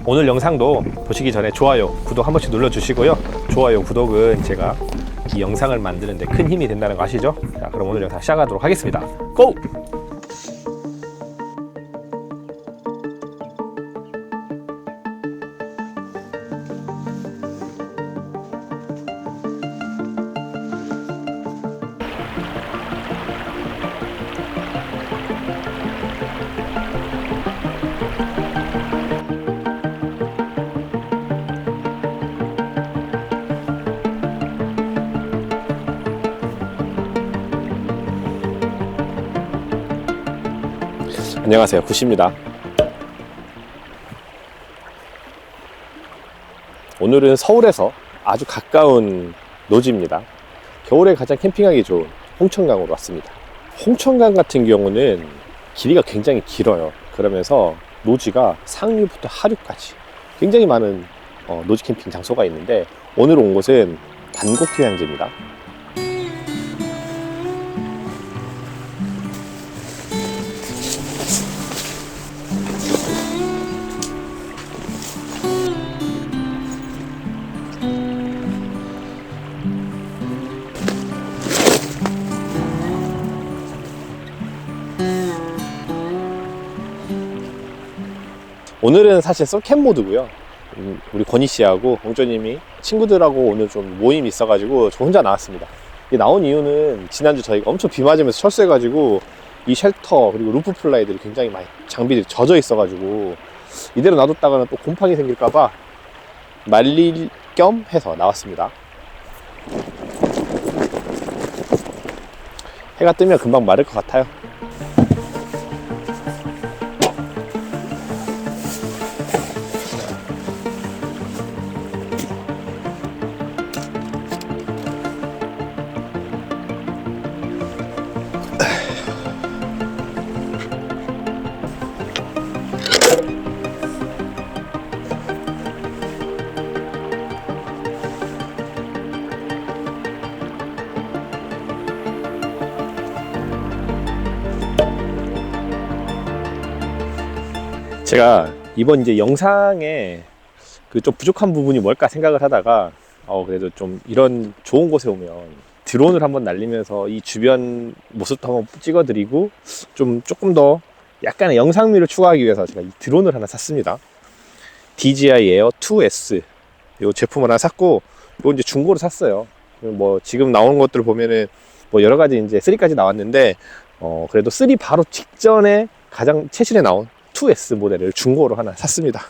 오늘 영상도 보시기 전에 좋아요, 구독 한 번씩 눌러주시고요. 좋아요, 구독은 제가 이 영상을 만드는데 큰 힘이 된다는 거 아시죠? 자, 그럼 오늘 영상 시작하도록 하겠습니다. 고! 안녕하세요, 굿입니다. 오늘은 서울에서 아주 가까운 노지입니다. 겨울에 가장 캠핑하기 좋은 홍천강으로 왔습니다. 홍천강 같은 경우는 길이가 굉장히 길어요. 그러면서 노지가 상류부터 하류까지 굉장히 많은 노지 캠핑 장소가 있는데, 오늘 온 곳은 단곡휴양지입니다. 오늘은 사실 솔캠 모드고요. 우리 권희 씨하고 홍조님이 친구들하고 오늘 좀 모임이 있어가지고 저 혼자 나왔습니다. 나온 이유는 지난주 저희가 엄청 비 맞으면서 철수해가지고 이 쉘터 그리고 루프 플라이들이 굉장히 많이 장비들이 젖어 있어가지고 이대로 놔뒀다가는 또 곰팡이 생길까봐 말릴 겸 해서 나왔습니다. 해가 뜨면 금방 마를 것 같아요. 제가 이번 이제 영상에 그 좀 부족한 부분이 뭘까 생각을 하다가 그래도 좀 이런 좋은 곳에 오면 드론을 한번 날리면서 이 주변 모습도 한번 찍어드리고 조금 더 약간의 영상미를 추가하기 위해서 제가 이 드론을 하나 샀습니다. DJI Air 2S 이 제품을 하나 샀고, 이거 이제 중고로 샀어요. 뭐 지금 나오는 것들 보면은 뭐 여러 가지 이제 3까지 나왔는데 그래도 3 바로 직전에 가장 최신에 나온 2S 모델을 중고로 하나 샀습니다.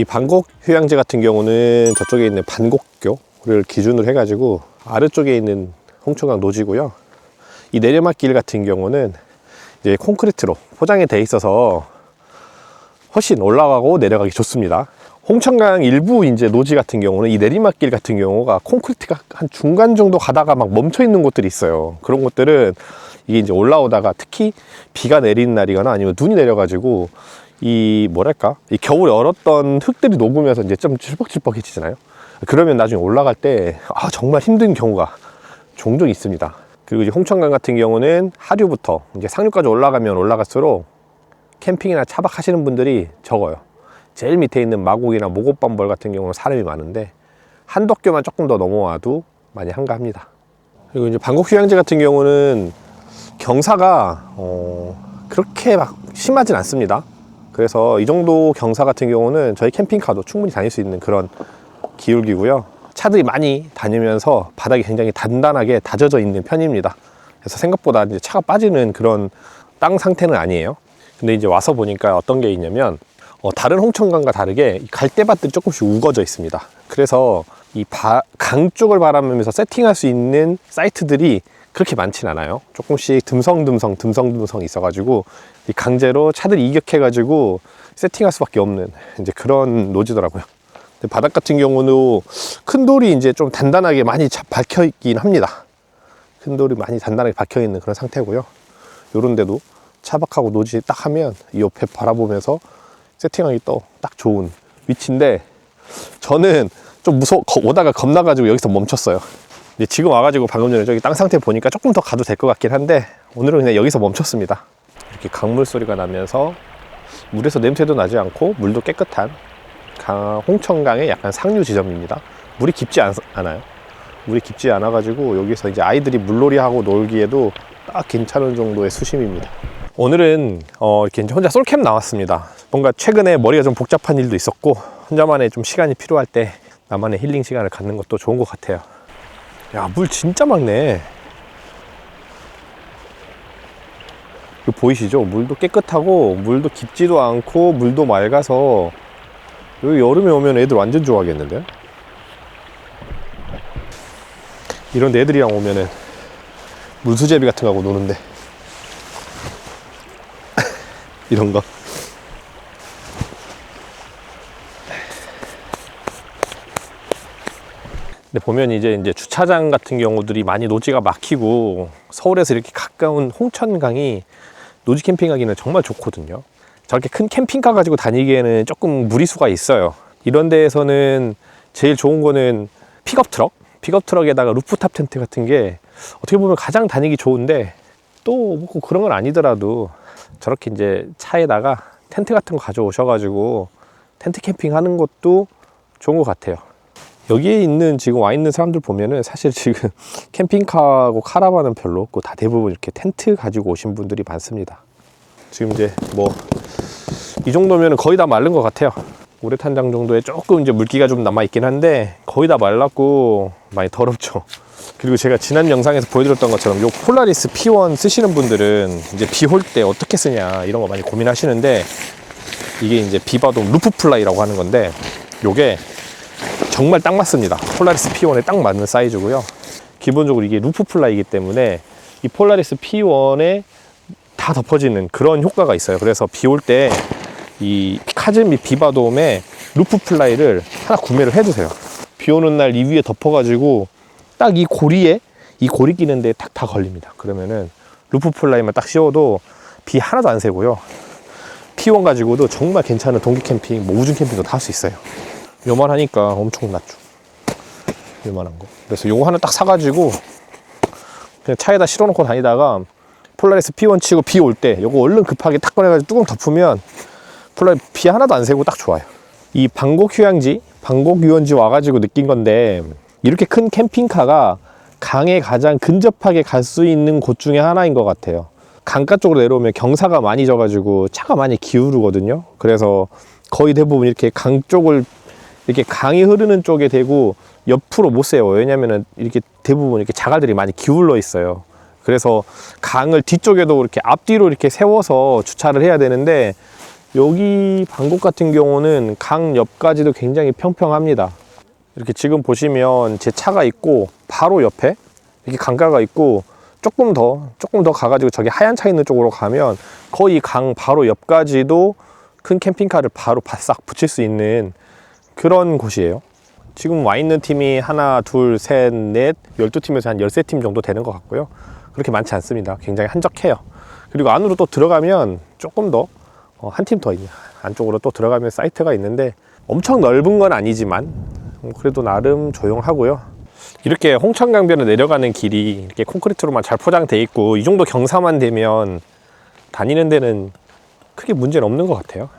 이 반곡 휴양지 같은 경우는 저쪽에 있는 반곡교를 기준으로 해가지고 아래쪽에 있는 홍천강 노지고요. 이 내리막길 같은 경우는 이제 콘크리트로 포장이 돼 있어서 훨씬 올라가고 내려가기 좋습니다. 홍천강 일부 이제 노지 같은 경우는 이 내리막길 같은 경우가 콘크리트가 한 중간 정도 가다가 막 멈춰 있는 곳들이 있어요. 그런 곳들은 이게 이제 올라오다가 특히 비가 내리는 날이거나 아니면 눈이 내려가지고 이 뭐랄까 이 겨울에 얼었던 흙들이 녹으면서 이제 좀 질퍽질퍽해지잖아요. 그러면 나중에 올라갈 때 정말 힘든 경우가 종종 있습니다. 그리고 이제 홍천강 같은 경우는 하류부터 이제 상류까지 올라가면 올라갈수록 캠핑이나 차박 하시는 분들이 적어요. 제일 밑에 있는 마곡이나 모곡반벌 같은 경우는 사람이 많은데 한덕교만 조금 더 넘어와도 많이 한가합니다. 그리고 이제 반곡 휴양지 같은 경우는 경사가 그렇게 막 심하진 않습니다. 그래서 이 정도 경사 같은 경우는 저희 캠핑카도 충분히 다닐 수 있는 그런 기울기고요. 차들이 많이 다니면서 바닥이 굉장히 단단하게 다져져 있는 편입니다. 그래서 생각보다 이제 차가 빠지는 그런 땅 상태는 아니에요. 근데 이제 와서 보니까 어떤 게 있냐면 다른 홍천강과 다르게 갈대밭들이 조금씩 우거져 있습니다. 그래서 이 강 쪽을 바라보면서 세팅할 수 있는 사이트들이 그렇게 많진 않아요. 조금씩 듬성듬성 있어가지고 이 강제로 차들이 이격해가지고 세팅할 수밖에 없는 이제 그런 노지더라고요. 바닥 같은 경우는 큰 돌이 이제 좀 단단하게 많이 박혀 있긴 합니다. 큰 돌이 많이 단단하게 박혀 있는 그런 상태고요. 요런 데도 차박하고 노지 딱 하면 이 옆에 바라보면서 세팅하기 또 딱 좋은 위치인데 저는 좀 오다가 겁나가지고 여기서 멈췄어요. 이제 지금 와가지고 방금 전에 저기 땅 상태 보니까 조금 더 가도 될 것 같긴 한데 오늘은 그냥 여기서 멈췄습니다. 이렇게 강물 소리가 나면서 물에서 냄새도 나지 않고 물도 깨끗한 홍천강의 약간 상류 지점입니다. 물이 깊지 않아요. 물이 깊지 않아가지고 여기서 이제 아이들이 물놀이하고 놀기에도 딱 괜찮은 정도의 수심입니다. 오늘은 이렇게 이제 혼자 솔캠 나왔습니다. 뭔가 최근에 머리가 좀 복잡한 일도 있었고 혼자만의 좀 시간이 필요할 때 나만의 힐링 시간을 갖는 것도 좋은 것 같아요. 야, 물 진짜 맑네. 이거 보이시죠? 물도 깨끗하고 물도 깊지도 않고 물도 맑아서 여기 여름에 오면 애들 완전 좋아하겠는데? 이런 데 애들이랑 오면은 물수제비 같은 거 하고 노는데 이런 거. 근데 보면 이제 주차장 같은 경우들이 많이 노지가 막히고 서울에서 이렇게 가까운 홍천강이 노지 캠핑하기는 정말 좋거든요. 저렇게 큰 캠핑카 가지고 다니기에는 조금 무리수가 있어요. 이런 데에서는 제일 좋은 거는 픽업트럭에다가 루프탑 텐트 같은 게 어떻게 보면 가장 다니기 좋은데 또 뭐 그런 건 아니더라도 저렇게 이제 차에다가 텐트 같은 거 가져오셔가지고 텐트 캠핑 하는 것도 좋은 것 같아요. 여기에 있는 지금 와 있는 사람들 보면은 사실 지금 캠핑카하고 카라반은 별로 없고 다 대부분 이렇게 텐트 가지고 오신 분들이 많습니다. 지금 이제 뭐 이 정도면 거의 다 마른 것 같아요. 우레탄장 정도에 조금 이제 물기가 좀 남아 있긴 한데 거의 다 말랐고 많이 더럽죠. 그리고 제가 지난 영상에서 보여드렸던 것처럼 요 폴라리스 P1 쓰시는 분들은 이제 비 올 때 어떻게 쓰냐 이런 거 많이 고민하시는데 이게 이제 비바돔 루프 플라이라고 하는 건데 요게 정말 딱 맞습니다. 폴라리스 P1에 딱 맞는 사이즈고요. 기본적으로 이게 루프 플라이이기 때문에 이 폴라리스 P1에 다 덮어지는 그런 효과가 있어요. 그래서 비 올 때 이 카즈미 비바돔에 루프 플라이를 하나 구매를 해두세요. 비 오는 날 이 위에 덮어가지고 딱 이 고리 끼는데 딱 다 걸립니다. 그러면은 루프 플라이만 딱 씌워도 비 하나도 안 새고요. P1 가지고도 정말 괜찮은 동기 캠핑, 뭐 우중 캠핑도 다 할 수 있어요. 요만하니까 엄청 낫죠. 요만한 거. 그래서 요거 하나 딱 사가지고 그냥 차에다 실어놓고 다니다가 폴라리스 P1 치고 비 올 때 요거 얼른 급하게 탁 꺼내가지고 뚜껑 덮으면 비 하나도 안 새고 딱 좋아요. 이 반곡 유원지 와가지고 느낀 건데 이렇게 큰 캠핑카가 강에 가장 근접하게 갈 수 있는 곳 중에 하나인 것 같아요. 강가 쪽으로 내려오면 경사가 많이 져가지고 차가 많이 기울거든요. 그래서 거의 대부분 이렇게 강 쪽을 이렇게 강이 흐르는 쪽에 대고 옆으로 못 세워요. 왜냐면은 이렇게 대부분 이렇게 자갈들이 많이 기울러 있어요. 그래서 강을 뒤쪽에도 이렇게 앞뒤로 이렇게 세워서 주차를 해야 되는데 여기 방곡 같은 경우는 강 옆까지도 굉장히 평평합니다. 이렇게 지금 보시면 제 차가 있고 바로 옆에 이렇게 강가가 있고 조금 더 가가지고 저기 하얀 차 있는 쪽으로 가면 거의 강 바로 옆까지도 큰 캠핑카를 바로 싹 붙일 수 있는 그런 곳이에요. 지금 와 있는 팀이 하나, 둘, 셋, 넷, 12팀에서 한 13팀 정도 되는 것 같고요. 그렇게 많지 않습니다. 굉장히 한적해요. 그리고 안으로 또 들어가면 조금 더 한 팀 더 안쪽으로 또 들어가면 사이트가 있는데 엄청 넓은 건 아니지만 그래도 나름 조용하고요. 이렇게 홍천강변을 내려가는 길이 이렇게 콘크리트로만 잘 포장돼 있고 이 정도 경사만 되면 다니는 데는 크게 문제는 없는 것 같아요.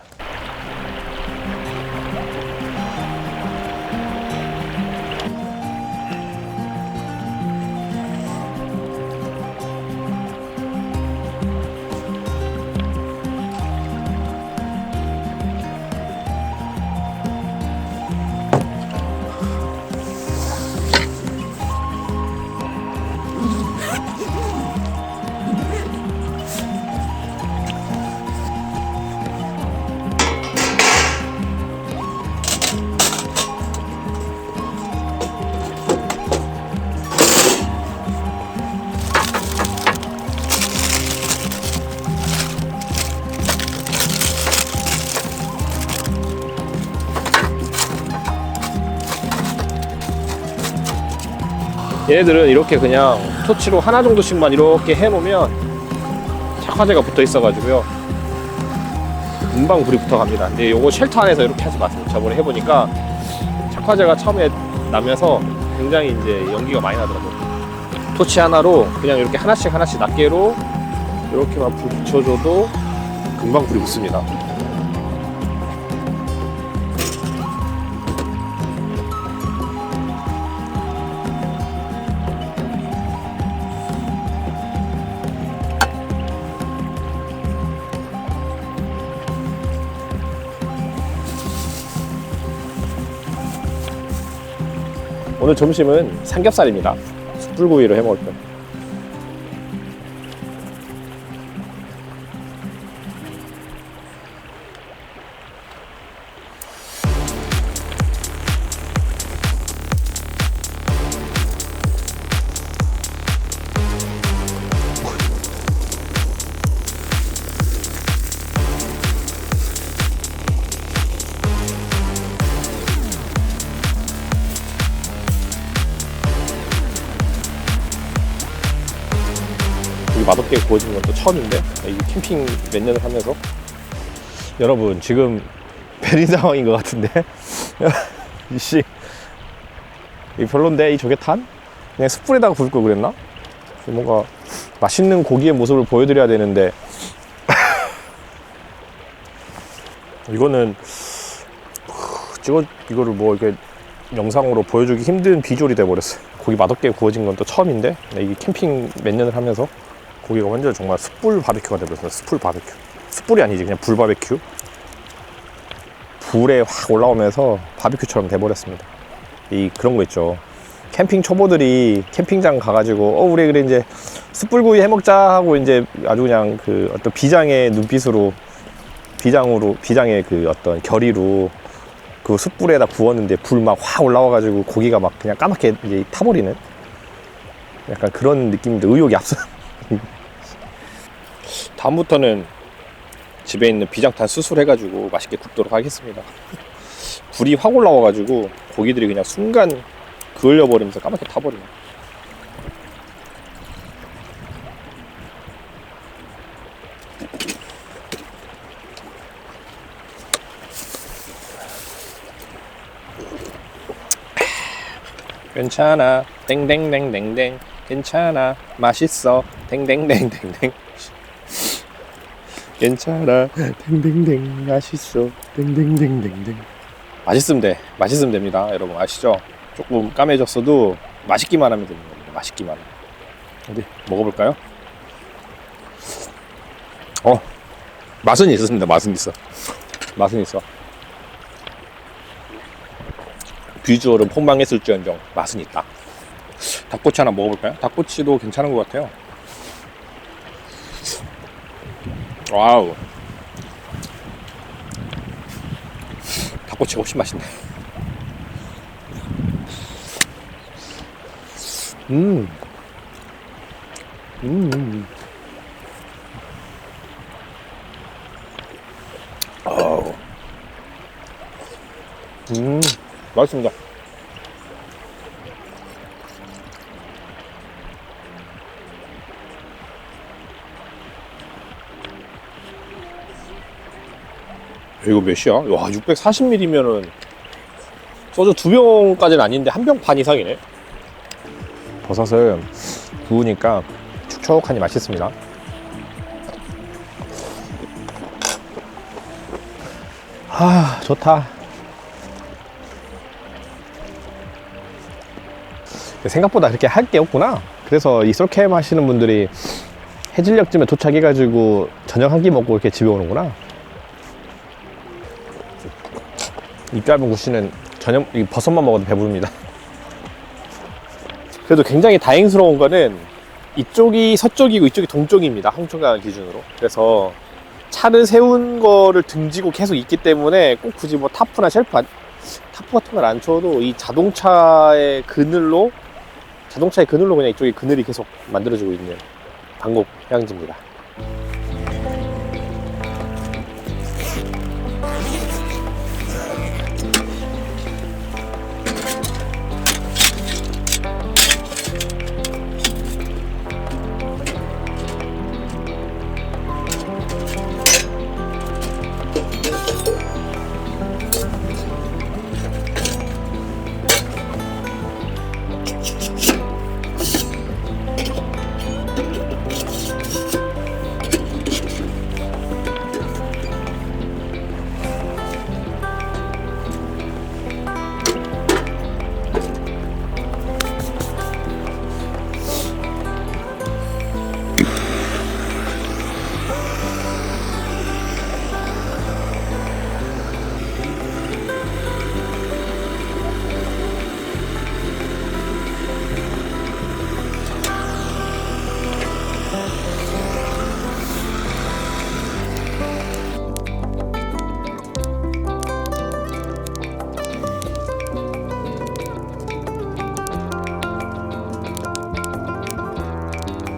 얘네들은 이렇게 그냥 토치로 하나 정도씩만 이렇게 해놓으면 착화제가 붙어 있어가지고요 금방 불이 붙어갑니다. 근데 요거 쉘터 안에서 이렇게 하지 마세요. 저번에 해보니까 착화제가 처음에 나면서 굉장히 이제 연기가 많이 나더라고요. 토치 하나로 그냥 이렇게 하나씩 낱개로 이렇게만 불 붙여줘도 금방 불이 붙습니다. 오늘 점심은 삼겹살입니다. 숯불구이로 해 먹을 거예요. 맛없게 구워진 건 또 처음인데 이 캠핑 몇 년을 하면서 여러분 지금 베린 상황인 것 같은데 이씨 이 별론데 이 조개탄? 그냥 숯불에다가 구울 걸 그랬나? 뭔가 맛있는 고기의 모습을 보여드려야 되는데 이거는 이거를 뭐 이렇게 영상으로 보여주기 힘든 비주얼이 돼버렸어요. 고기 맛없게 구워진 건 또 처음인데 이 캠핑 몇 년을 하면서 고기가 완전 정말 숯불 바베큐가 되버렸어요. 숯불 바베큐. 숯불이 아니지 그냥 불 바베큐. 불에 확 올라오면서 바베큐처럼 돼버렸습니다. 그런 거 있죠. 캠핑 초보들이 캠핑장 가가지고 우리 그래 이제 숯불구이 해먹자 하고 이제 아주 그냥 그 어떤 비장의 눈빛으로 비장의 그 어떤 결의로 그 숯불에다 구웠는데 불 막 확 올라와가지고 고기가 막 그냥 까맣게 이제 타버리는 약간 그런 느낌인데 의욕이 앞서. 다음부터는 집에 있는 비장탄 수술해가지고 맛있게 굽도록 하겠습니다. 불이 확 올라와가지고 고기들이 그냥 순간 그을려버리면서 까맣게 타버리네. 괜찮아 땡땡땡땡땡 괜찮아 맛있어 땡땡땡땡땡 괜찮아 땡땡땡 맛있어 땡땡땡땡땡 맛있으면 됩니다. 여러분 아시죠? 조금 까매졌어도 맛있기만 하면 되는 겁니다. 맛있기만 하면. 어디 먹어볼까요? 맛은 있었습니다. 맛은 있어. 비주얼은 폭망했을지언정 맛은 있다. 닭꼬치 하나 먹어볼까요? 닭꼬치도 괜찮은 것 같아요. 와우. 닭꼬치가 훨씬 맛있네. 음. 아우. 맛있습니다. 이거 몇이야? 와, 640ml면은 소주 2병까지는 아닌데 1병 반 이상이네. 버섯을 구우니까 촉촉하니 맛있습니다. 아, 좋다. 생각보다 그렇게 할 게 없구나. 그래서 이 솔캠 하시는 분들이 해질녘쯤에 도착해가지고 저녁 한 끼 먹고 이렇게 집에 오는구나. 입 짧은 구씨는 저녁 이 버섯만 먹어도 배부릅니다. 그래도 굉장히 다행스러운 거는 이쪽이 서쪽이고 이쪽이 동쪽입니다. 홍천강 기준으로. 그래서 차를 세운 거를 등지고 계속 있기 때문에 꼭 굳이 뭐 타프나 쉘프 타프 같은 걸 안 쳐도 이 자동차의 그늘로 그냥 이쪽에 그늘이 계속 만들어지고 있는 방곡 휴양지입니다.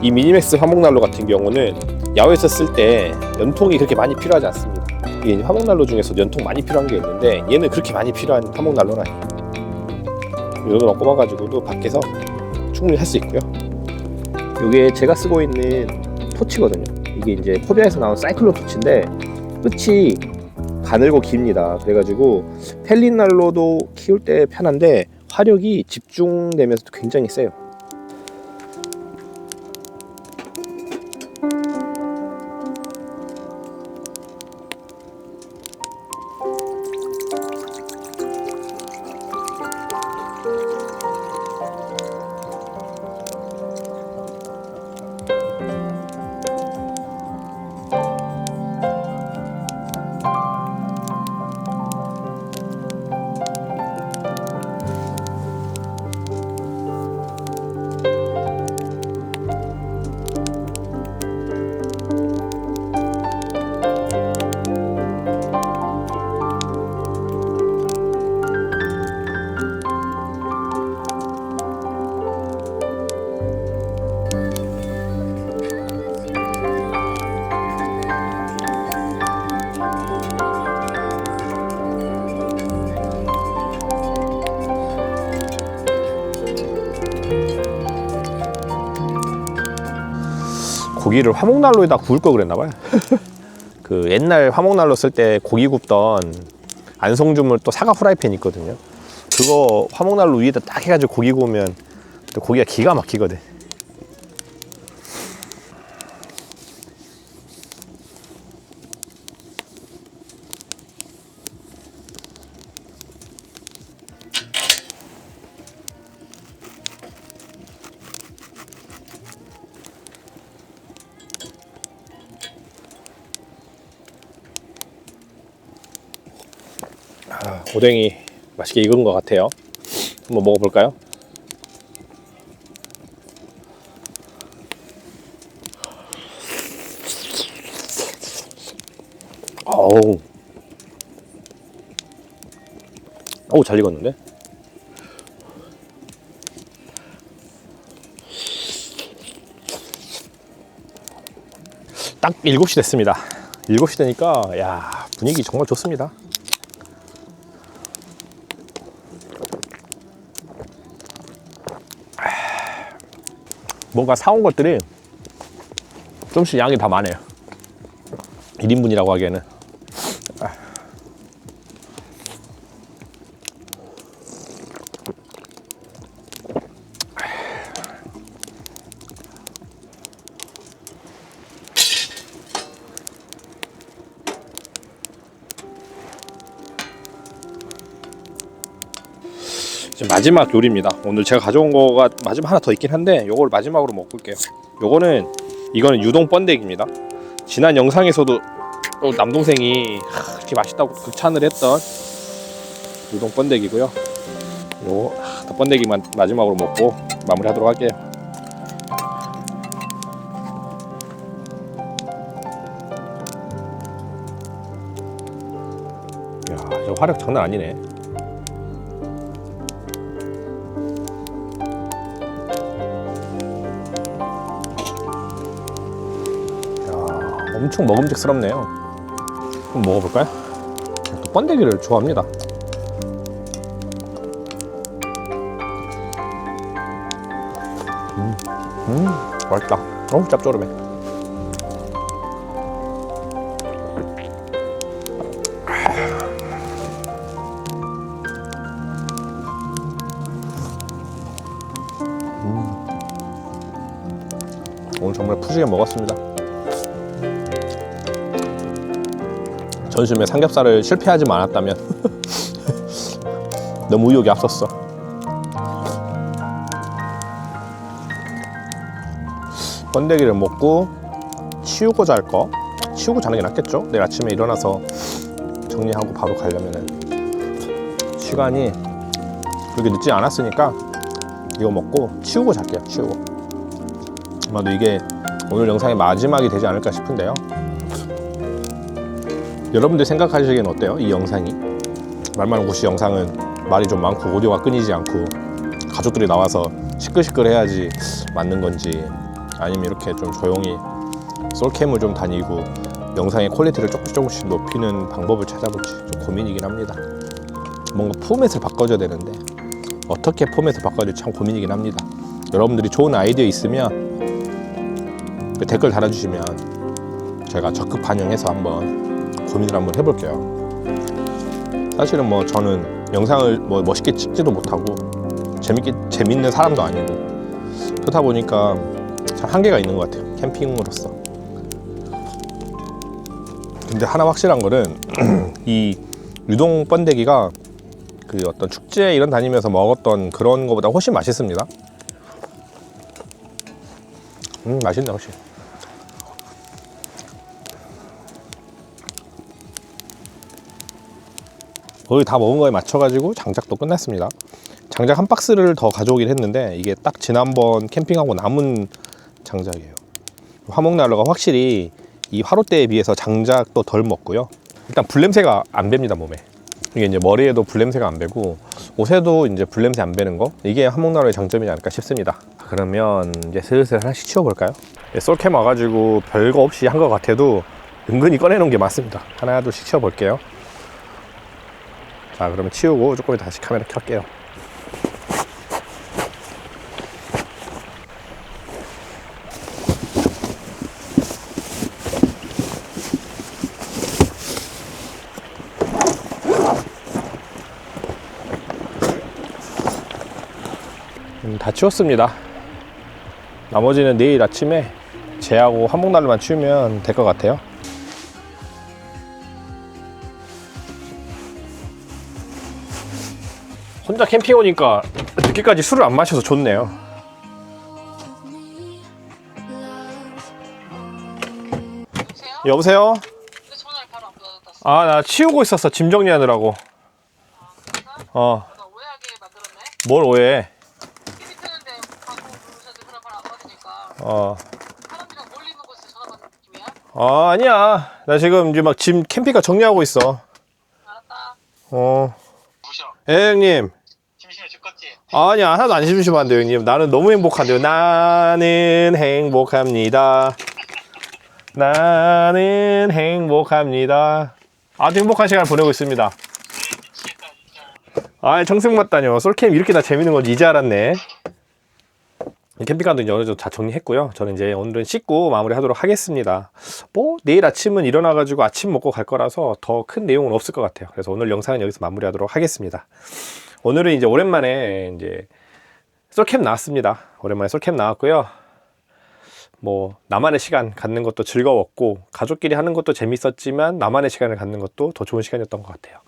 이 미니맥스 화목난로 같은 경우는 야외에서 쓸 때 연통이 그렇게 많이 필요하지 않습니다. 이게 화목난로 중에서 연통 많이 필요한 게 있는데 얘는 그렇게 많이 필요한 화목난로는 아니에요. 이 정도만 꼽아가지고도 밖에서 충분히 할 수 있고요. 이게 제가 쓰고 있는 토치거든요. 이게 이제 포비아에서 나온 사이클론 토치인데 끝이 가늘고 깁니다. 그래가지고 펠린 난로도 키울 때 편한데 화력이 집중되면서도 굉장히 세요. 고기를 화목난로에다 구울 걸 그랬나봐요. 그 옛날 화목난로 쓸 때 고기 굽던 안성주물 또 사각 후라이팬 있거든요. 그거 화목난로 위에다 딱 해가지고 고기 구우면 또 고기가 기가 막히거든. 오뎅이 맛있게 익은 것 같아요. 한번 먹어볼까요? 어우, 어우, 잘 익었는데? 딱 7시 됐습니다. 7시 되니까 야, 분위기 정말 좋습니다. 뭔가 사온 것들이 좀씩 양이 다 많아요. 1인분이라고 하기에는. 이제 마지막 요리입니다. 오늘 제가 가져온 거가 마지막 하나 더 있긴 한데 요걸 마지막으로 먹을게요. 이거는 유동 번데기입니다. 지난 영상에서도 남동생이 이렇게 맛있다고 극찬을 했던 유동 번데기고요. 요 번데기만 마지막으로 먹고 마무리하도록 할게요. 야, 저 화력 장난 아니네. 엄청 먹음직스럽네요. 한번 먹어볼까요? 또 번데기를 좋아합니다. 맛있다. 너무 짭조름해. 오늘 정말 푸지게 먹었습니다. 전심에 삼겹살을 실패하지 않았다면 너무 의욕이 앞섰어. 번데기를 먹고 치우고 잘 거. 치우고 자는 게 낫겠죠? 내일 아침에 일어나서 정리하고 바로 가려면은 시간이 그렇게 늦지 않았으니까 이거 먹고 치우고 잘게요. 치우고. 아마도 이게 오늘 영상의 마지막이 되지 않을까 싶은데요. 여러분들 생각하시기엔 어때요? 이 영상이? 말만 고시 영상은 말이 좀 많고 오디오가 끊이지 않고 가족들이 나와서 시끌시끌 해야지 맞는 건지, 아니면 이렇게 좀 조용히 솔캠을 좀 다니고 영상의 퀄리티를 조금씩 높이는 방법을 찾아볼지 좀 고민이긴 합니다. 뭔가 포맷을 바꿔줘야 되는데 어떻게 포맷을 바꿔줄지 참 고민이긴 합니다. 여러분들이 좋은 아이디어 있으면 댓글 달아주시면 제가 적극 반영해서 한번 고민을 한번 해볼게요. 사실은 뭐 저는 영상을 뭐 멋있게 찍지도 못하고 재밌는 사람도 아니고, 그렇다 보니까 참 한계가 있는 것 같아요, 캠핑으로서. 근데 하나 확실한 거는 이 유동 번데기가 그 어떤 축제 이런 다니면서 먹었던 그런 거보다 훨씬 맛있습니다. 맛있네 확실히. 거의 다 먹은 거에 맞춰가지고 장작도 끝났습니다. 장작 한 박스를 더 가져오긴 했는데 이게 딱 지난번 캠핑하고 남은 장작이에요. 화목난로가 확실히 이 화롯대에 비해서 장작도 덜 먹고요. 일단 불냄새가 안 뱄니다, 몸에. 이게 이제 머리에도 불냄새가 안 배고 옷에도 이제 불냄새 안 배는 거, 이게 화목난로의 장점이지 않을까 싶습니다. 그러면 이제 슬슬 하나씩 치워볼까요? 솔캠 와가지고 별거 없이 한 것 같아도 은근히 꺼내놓은 게 많습니다. 하나 둘씩 치워볼게요. 자, 그러면 치우고 조금 다시 카메라 켤게요. 다 치웠습니다. 나머지는 내일 아침에 쟤하고 한복날로만 치우면 될 것 같아요. 혼자 캠핑 오니까 늦게까지 술을 안 마셔서 좋네요. 여보세요? 왜 전화를 바로 안 받았어? 아, 나 치우고 있었어. 짐 정리하느라고. 나 오해하게 만들었네? 뭘 오해해? TV 트는데 방송 부르셔도 전화 바로 안 받으니까 사람들이랑 몰리는 곳에서 전화 받는 느낌이야? 아니야. 나 지금 이제 막 짐 캠핑카 정리하고 있어. 알았다. 어. 부셔. 예, 형님. 심심해 죽겠지? 아니야, 하나도 안 심심한데, 형님. 나는 너무 행복한데요. 나는 행복합니다. 나는 행복합니다. 아주 행복한 시간을 보내고 있습니다. 미치겠다 진짜. 아, 청승 맞다뇨. 솔캠 이렇게 다 재밌는 건지 이제 알았네. 캠핑카도 이제 어느 정도 다 정리했고요. 저는 이제 오늘은 씻고 마무리하도록 하겠습니다. 뭐 내일 아침은 일어나가지고 아침 먹고 갈 거라서 더 큰 내용은 없을 것 같아요. 그래서 오늘 영상은 여기서 마무리하도록 하겠습니다. 오늘은 이제 오랜만에 이제 솔캠 나왔습니다. 오랜만에 솔캠 나왔고요. 뭐 나만의 시간 갖는 것도 즐거웠고 가족끼리 하는 것도 재밌었지만 나만의 시간을 갖는 것도 더 좋은 시간이었던 것 같아요.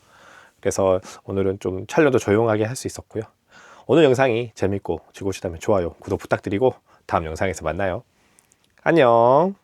그래서 오늘은 좀 촬영도 조용하게 할 수 있었고요. 오늘 영상이 재밌고 즐거우시다면 좋아요, 구독 부탁드리고 다음 영상에서 만나요. 안녕.